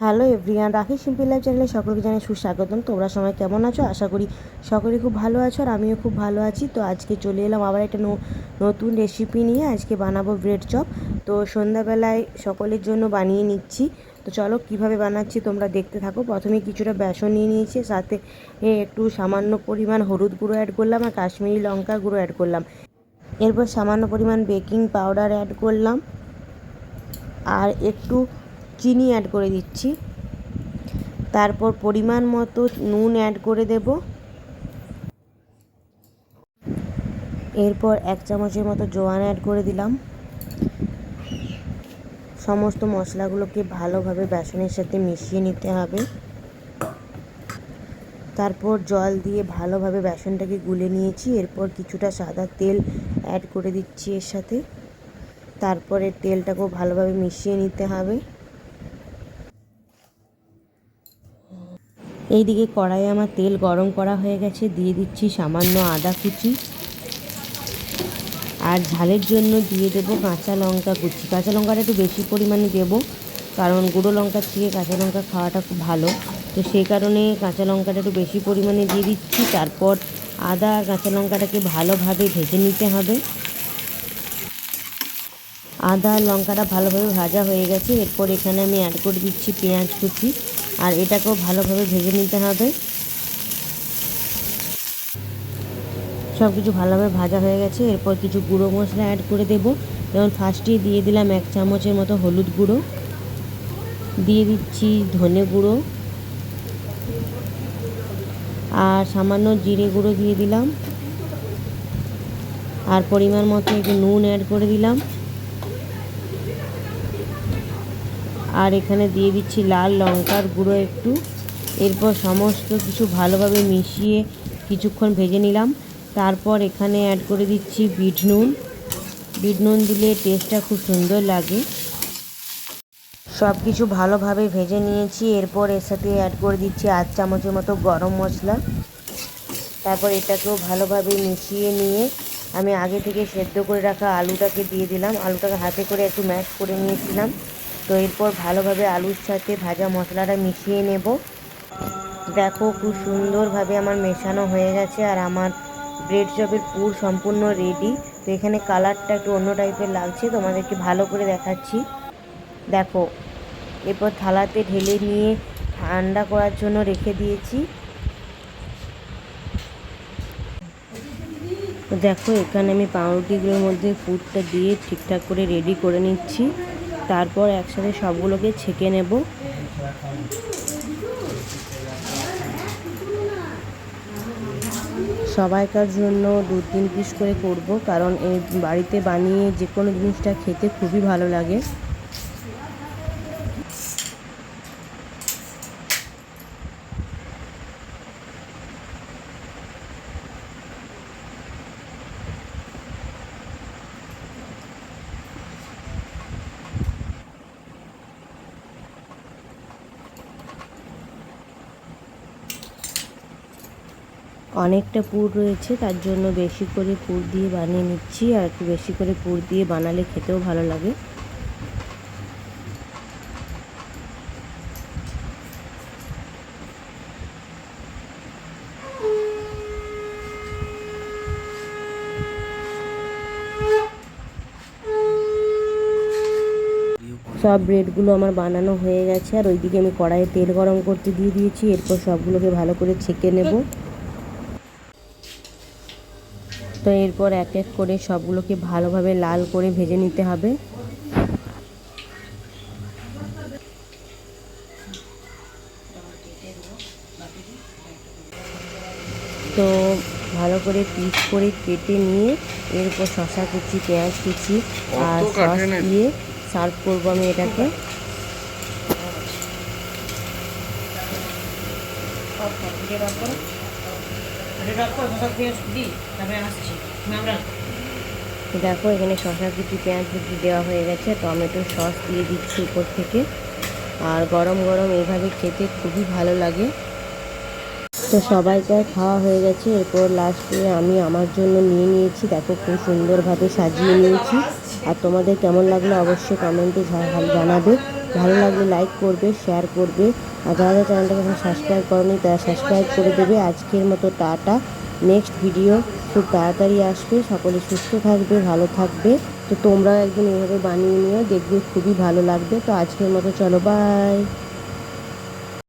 Hello everyone, রাখি simple life চ্যানেলে সকলকে জানাই সুস্বাগতম। তোমরা সবাই কেমন আছো? আশা করি সকলেই খুব ভালো আছো আর আমিও খুব ভালো আছি। তো আজকে চলে এলাম আবার একটা নতুন রেসিপি নিয়ে। আজকে বানাবো ব্রেড চপ। তো সন্ধ্যাবেলায় সকলের জন্য বানিয়ে নিচ্ছি। তো চলো কীভাবে বানাচ্ছি তোমরা দেখতে থাকো। প্রথমে কিছুটা বেসন নিয়ে নিয়েছি, সাথে একটু সামান্য পরিমাণ হলুদ গুঁড়ো অ্যাড করলাম আর কাশ্মীরি লঙ্কা গুঁড়ো অ্যাড করলাম। এরপর সামান্য পরিমাণ বেকিং পাউডার অ্যাড করলাম আর একটু চিনি অ্যাড করে দিচ্ছি। তারপর পরিমাণ মতো নুন অ্যাড করে দেব। এরপর 1 চামচের মতো জোয়ান অ্যাড করে দিলাম। সমস্ত মশলাগুলোকে ভালোভাবে বেসনের সাথে মিশিয়ে নিতে হবে। তারপর জল দিয়ে ভালোভাবে বেসনটাকে গুলে নিয়েছি। এরপর কিছুটা সাদা তেল অ্যাড করে দিচ্ছি এর সাথে। তারপরে তেলটাকেও ভালোভাবে মিশিয়ে নিতে হবে। এইদিকে কড়াইয়ে আমার তেল গরম করা হয়ে গেছে, দিয়ে দিচ্ছি সামান্য আদা কুচি আর ঝালের জন্য দিয়ে দেব কাঁচা লঙ্কা কুচি। কাঁচা লঙ্কাটা একটু বেশি পরিমাণে দেব, কারণ গুঁড়ো লঙ্কার থেকে কাঁচা লঙ্কা খাওয়াটা খুব ভালো। তো সেই কারণে কাঁচা লঙ্কাটা একটু বেশি পরিমাণে দিয়ে দিচ্ছি। তারপর আদা আর কাঁচা লঙ্কাটাকে ভালোভাবে ভেজে নিতে হবে। আদা আর লঙ্কাটা ভালোভাবে ভাজা হয়ে গেছে। এরপর এখানে আমি অ্যাড করে দিচ্ছি পেঁয়াজ কুচি আর এটাকেও ভালোভাবে ভেজে নিতে হবে। সব কিছু ভালোভাবে ভাজা হয়ে গেছে। এরপর কিছু গুঁড়ো মশলা অ্যাড করে দেব। যেমন ফার্স্টেই দিয়ে দিলাম 1 চামচের মতো হলুদ গুঁড়ো, দিয়ে দিচ্ছি ধনে গুঁড়ো আর সামান্য জিরে গুঁড়ো দিয়ে দিলাম আর পরিমাণ মতো একটু নুন অ্যাড করে দিলাম। আর এখানে দিয়ে দিচ্ছি লাল লঙ্কার গুঁড়ো একটু। এরপর সমস্ত কিছু ভালোভাবে মিশিয়ে কিছুক্ষণ ভেজে নিলাম। তারপর এখানে অ্যাড করে দিচ্ছি বিট নুন। বিট নুন দিলে টেস্টটা খুব সুন্দর লাগে। সব কিছু ভালোভাবে ভেজে নিয়েছি। এরপর এর সাথে অ্যাড করে দিচ্ছি 8 চামচের মতো গরম মশলা। তারপর এটাকেও ভালোভাবে মিশিয়ে নিয়ে আমি আগে থেকে সেদ্ধ করে রাখা আলুটাকে দিয়ে দিলাম। আলুটাকে হাতে করে একটু ম্যাশ করে নিয়েছিলাম। তো এরপর ভালোভাবে আলুর সাথে ভাজা মশলাটা মিশিয়ে নেব। দেখো খুব সুন্দরভাবে আমার মেশানো হয়ে গেছে আর আমার ব্রেড চপের পুর সম্পূর্ণ রেডি। তো এখানে কালারটা একটু অন্য টাইপের লাগছে, তোমাদেরকে ভালো করে দেখাচ্ছি। দেখো, এরপর থালাতে ঢেলে নিয়ে ঠান্ডা করার জন্য রেখে দিয়েছি। তো দেখো এখানে আমি পাউরুটিগুলোর মধ্যে পুরটা দিয়ে ঠিকঠাক করে রেডি করে নিচ্ছি। তারপর একসাথে সবগুলোকে ছেঁকে নেব। সবাইকার জন্য 2-3 পিস করে করব, কারণ এই বাড়িতে বানিয়ে যে কোনো জিনিসটা খেতে খুবই ভালো লাগে। অনেকটা পুর রয়েছে, তার জন্য বেশি করে পুর দিয়ে বানিয়ে নিচ্ছি। আর একটু বেশি করে পুর দিয়ে বানালে খেতেও ভালো লাগে। সব ব্রেডগুলো আমার বানানো হয়ে গেছে আর ওইদিকে আমি কড়াইয়ে তেল গরম করতে দিয়ে দিয়েছি। এরপর সবগুলোকে ভালো করে ছেঁকে নেব। তো এরপর এক এক করে সবগুলোকে ভালোভাবে লাল করে ভেজে নিতে হবে। তো ভালো করে পিস করে কেটে নিয়ে এরপর শসা কুচি, পেঁয়াজ কুচি আর সস দিয়ে সার্ভ করবো আমি এটাকে। দেখো এখানে শসা কুচি, পেঁয়াজ কুচি দেওয়া হয়ে গেছে। টমেটো সস দিয়ে দিচ্ছি উপর থেকে। আর গরম গরম এইভাবে খেতে খুবই ভালো লাগে। তো সবাইকার খাওয়া হয়ে গেছে। এরপর লাস্টে আমি আমার জন্য নিয়ে নিয়েছি। দেখো খুব সুন্দরভাবে সাজিয়ে নিয়েছি। আর তোমাদের কেমন লাগলো অবশ্যই কমেন্টে জানাবে। ভালো লাগলে লাইক করবে, শেয়ার করবে, আর যারা যারা চ্যানেলটাকে এখন সাবস্ক্রাইব করেনি তারা সাবস্ক্রাইব করে দেবে। আজকের মতো টাটা, নেক্সট ভিডিও খুব তাড়াতাড়ি আসবে। সকলে সুস্থ থাকবে, ভালো থাকবে। তো তোমরাও একদিন এভাবে বানিয়ে নিও, দেখবে খুবই ভালো লাগবে। তো আজকের মতো চলো, বাই।